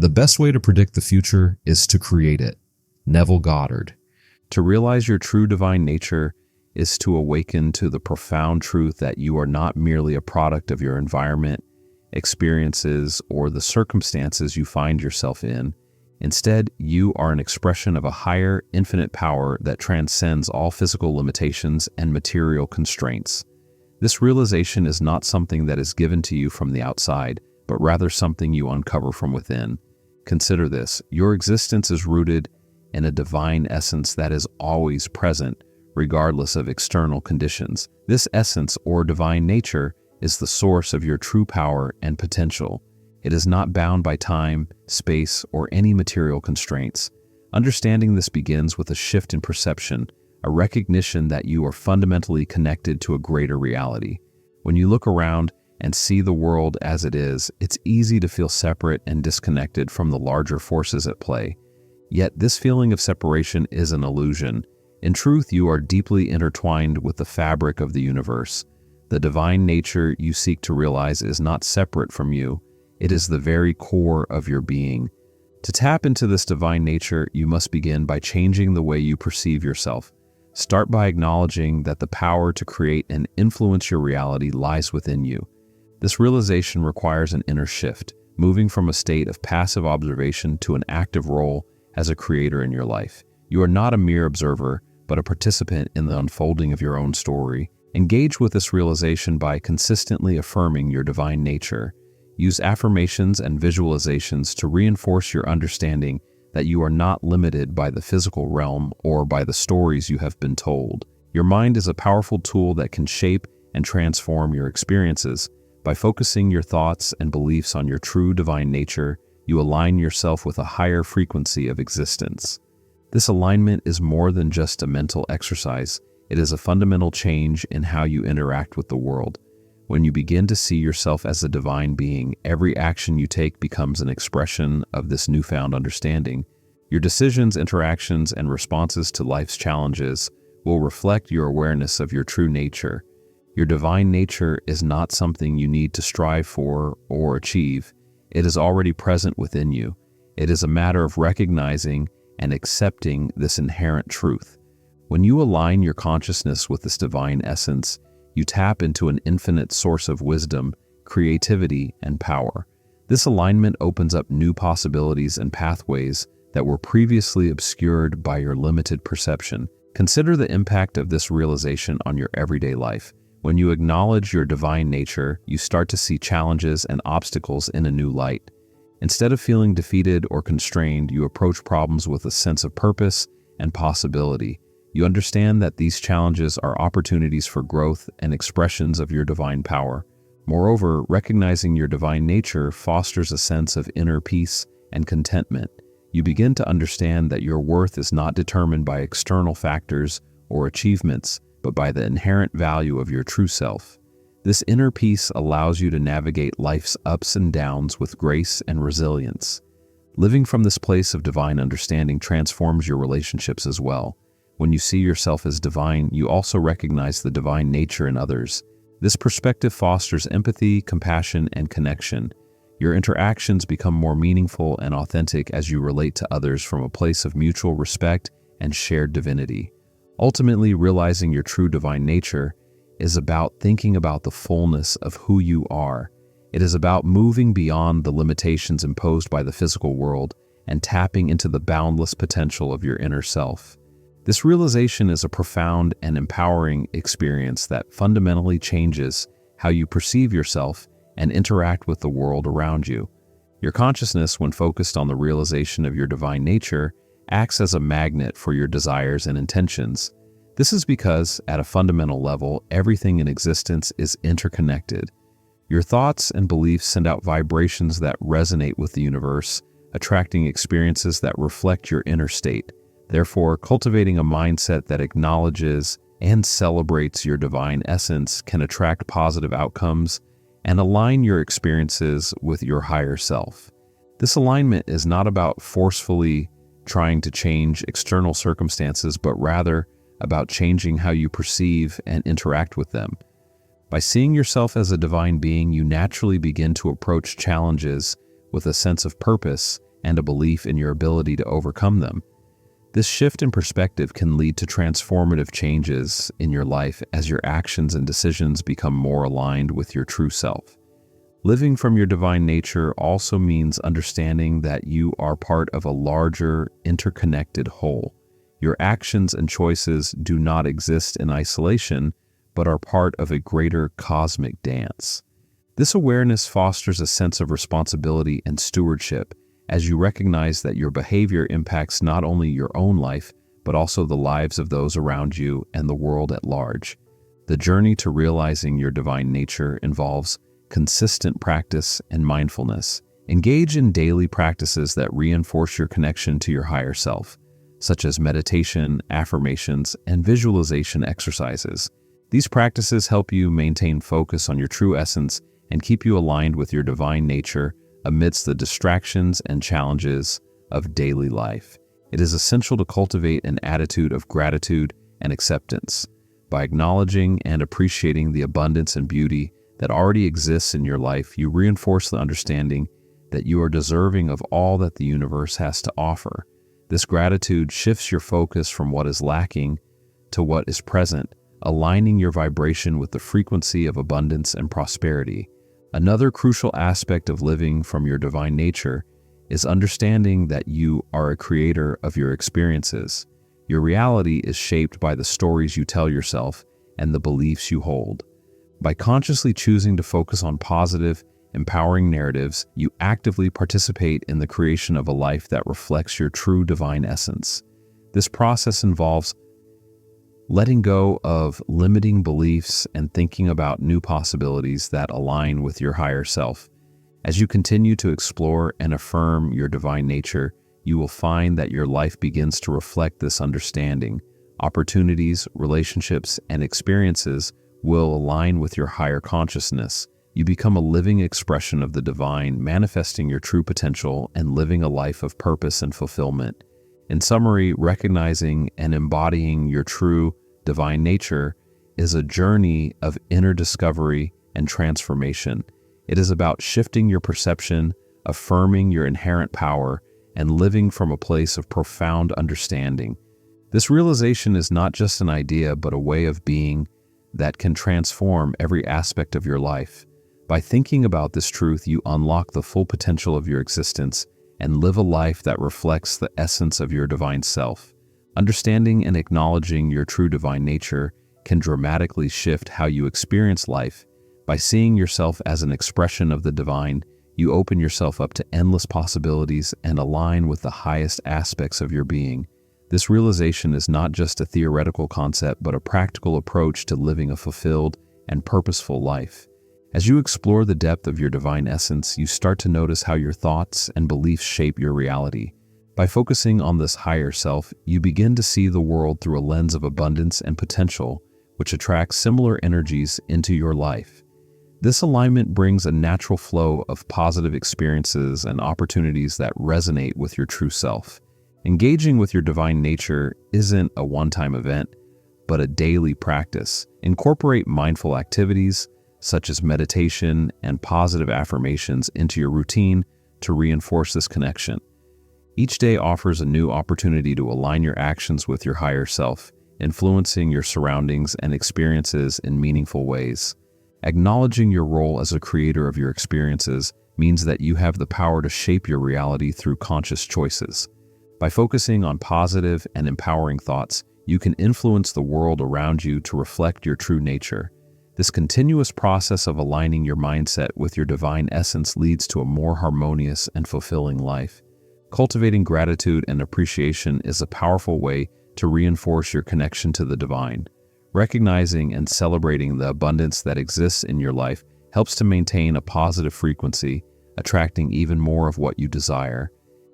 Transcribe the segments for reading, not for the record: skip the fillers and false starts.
The best way to predict the future is to create it. Neville Goddard. To realize your true divine nature is to awaken to the profound truth that you are not merely a product of your environment, experiences, or the circumstances you find yourself in. Instead, you are an expression of a higher, infinite power that transcends all physical limitations and material constraints. This realization is not something that is given to you from the outside, but rather something you uncover from within. Consider this: your existence is rooted in a divine essence that is always present, regardless of external conditions. This essence, or divine nature, is the source of your true power and potential. It is not bound by time, space, or any material constraints. Understanding this begins with a shift in perception, a recognition that you are fundamentally connected to a greater reality. When you look around and see the world as it is, it's easy to feel separate and disconnected from the larger forces at play. Yet this feeling of separation is an illusion. In truth, you are deeply intertwined with the fabric of the universe. The divine nature you seek to realize is not separate from you. It is the very core of your being. To tap into this divine nature, you must begin by changing the way you perceive yourself. Start by acknowledging that the power to create and influence your reality lies within you. This realization requires an inner shift, moving from a state of passive observation to an active role as a creator in your life. You are not a mere observer, but a participant in the unfolding of your own story. Engage with this realization by consistently affirming your divine nature. Use affirmations and visualizations to reinforce your understanding that you are not limited by the physical realm or by the stories you have been told. Your mind is a powerful tool that can shape and transform your experiences. By focusing your thoughts and beliefs on your true divine nature, you align yourself with a higher frequency of existence. This alignment is more than just a mental exercise. It is a fundamental change in how you interact with the world. When you begin to see yourself as a divine being, every action you take becomes an expression of this newfound understanding. Your decisions, interactions, and responses to life's challenges will reflect your awareness of your true nature. Your divine nature is not something you need to strive for or achieve. It is already present within you. It is a matter of recognizing and accepting this inherent truth. When you align your consciousness with this divine essence, you tap into an infinite source of wisdom, creativity, and power. This alignment opens up new possibilities and pathways that were previously obscured by your limited perception. Consider the impact of this realization on your everyday life. When you acknowledge your divine nature, you start to see challenges and obstacles in a new light. Instead of feeling defeated or constrained, you approach problems with a sense of purpose and possibility. You understand that these challenges are opportunities for growth and expressions of your divine power. Moreover, recognizing your divine nature fosters a sense of inner peace and contentment. You begin to understand that your worth is not determined by external factors or achievements, but by the inherent value of your true self. This inner peace allows you to navigate life's ups and downs with grace and resilience. Living from this place of divine understanding transforms your relationships as well. When you see yourself as divine, you also recognize the divine nature in others. This perspective fosters empathy, compassion, and connection. Your interactions become more meaningful and authentic as you relate to others from a place of mutual respect and shared divinity. Ultimately, realizing your true divine nature is about thinking about the fullness of who you are. It is about moving beyond the limitations imposed by the physical world and tapping into the boundless potential of your inner self. This realization is a profound and empowering experience that fundamentally changes how you perceive yourself and interact with the world around you. Your consciousness, when focused on the realization of your divine nature, acts as a magnet for your desires and intentions. This is because, at a fundamental level, everything in existence is interconnected. Your thoughts and beliefs send out vibrations that resonate with the universe, attracting experiences that reflect your inner state. Therefore, cultivating a mindset that acknowledges and celebrates your divine essence can attract positive outcomes and align your experiences with your higher self. This alignment is not about forcefully trying to change external circumstances, but rather about changing how you perceive and interact with them. By seeing yourself as a divine being, you naturally begin to approach challenges with a sense of purpose and a belief in your ability to overcome them. This shift in perspective can lead to transformative changes in your life as your actions and decisions become more aligned with your true self. Living from your divine nature also means understanding that you are part of a larger, interconnected whole. Your actions and choices do not exist in isolation, but are part of a greater cosmic dance. This awareness fosters a sense of responsibility and stewardship as you recognize that your behavior impacts not only your own life, but also the lives of those around you and the world at large. The journey to realizing your divine nature involves consistent practice and mindfulness. Engage in daily practices that reinforce your connection to your higher self, such as meditation, affirmations, and visualization exercises. These practices help you maintain focus on your true essence and keep you aligned with your divine nature amidst the distractions and challenges of daily life. It is essential to cultivate an attitude of gratitude and acceptance. By acknowledging and appreciating the abundance and beauty that already exists in your life, you reinforce the understanding that you are deserving of all that the universe has to offer. This gratitude shifts your focus from what is lacking to what is present, aligning your vibration with the frequency of abundance and prosperity. Another crucial aspect of living from your divine nature is understanding that you are a creator of your experiences. Your reality is shaped by the stories you tell yourself and the beliefs you hold. By consciously choosing to focus on positive, empowering narratives, you actively participate in the creation of a life that reflects your true divine essence. This process involves letting go of limiting beliefs and thinking about new possibilities that align with your higher self. As you continue to explore and affirm your divine nature, you will find that your life begins to reflect this understanding. Opportunities, relationships, and experiences will align with your higher consciousness. You become a living expression of the divine, manifesting your true potential and living a life of purpose and fulfillment. In summary, recognizing and embodying your true divine nature is a journey of inner discovery and transformation. It is about shifting your perception, affirming your inherent power, and living from a place of profound understanding. This realization is not just an idea, but a way of being that can transform every aspect of your life. By thinking about this truth, you unlock the full potential of your existence and live a life that reflects the essence of your divine self. Understanding and acknowledging your true divine nature can dramatically shift how you experience life. By seeing yourself as an expression of the divine, you open yourself up to endless possibilities and align with the highest aspects of your being. This realization is not just a theoretical concept, but a practical approach to living a fulfilled and purposeful life. As you explore the depth of your divine essence, you start to notice how your thoughts and beliefs shape your reality. By focusing on this higher self, you begin to see the world through a lens of abundance and potential, which attracts similar energies into your life. This alignment brings a natural flow of positive experiences and opportunities that resonate with your true self. Engaging with your divine nature isn't a one-time event, but a daily practice. Incorporate mindful activities, such as meditation and positive affirmations, into your routine to reinforce this connection. Each day offers a new opportunity to align your actions with your higher self, influencing your surroundings and experiences in meaningful ways. Acknowledging your role as a creator of your experiences means that you have the power to shape your reality through conscious choices. By focusing on positive and empowering thoughts, you can influence the world around you to reflect your true nature. This continuous process of aligning your mindset with your divine essence leads to a more harmonious and fulfilling life. Cultivating gratitude and appreciation is a powerful way to reinforce your connection to the divine. Recognizing and celebrating the abundance that exists in your life helps to maintain a positive frequency, attracting even more of what you desire.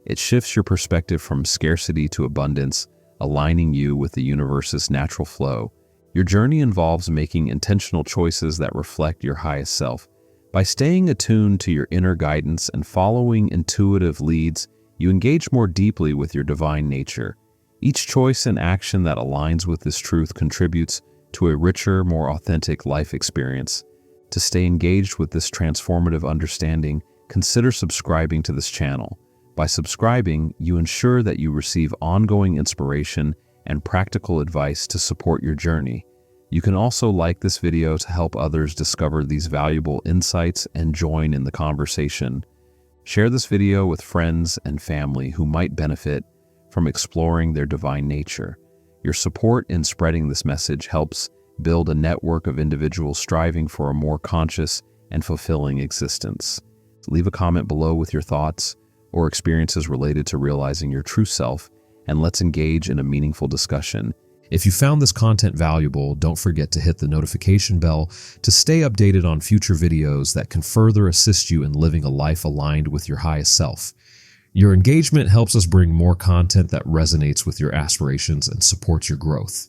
It shifts your perspective from scarcity to abundance, aligning you with the universe's natural flow. Your journey involves making intentional choices that reflect your highest self. By staying attuned to your inner guidance and following intuitive leads, you engage more deeply with your divine nature. Each choice and action that aligns with this truth contributes to a richer, more authentic life experience. To stay engaged with this transformative understanding, consider subscribing to this channel. By subscribing, you ensure that you receive ongoing inspiration and practical advice to support your journey. You can also like this video to help others discover these valuable insights and join in the conversation. Share this video with friends and family who might benefit from exploring their divine nature. Your support in spreading this message helps build a network of individuals striving for a more conscious and fulfilling existence. Leave a comment below with your thoughts or experiences related to realizing your true self, and let's engage in a meaningful discussion. If you found this content valuable, don't forget to hit the notification bell to stay updated on future videos that can further assist you in living a life aligned with your highest self. Your engagement helps us bring more content that resonates with your aspirations and supports your growth.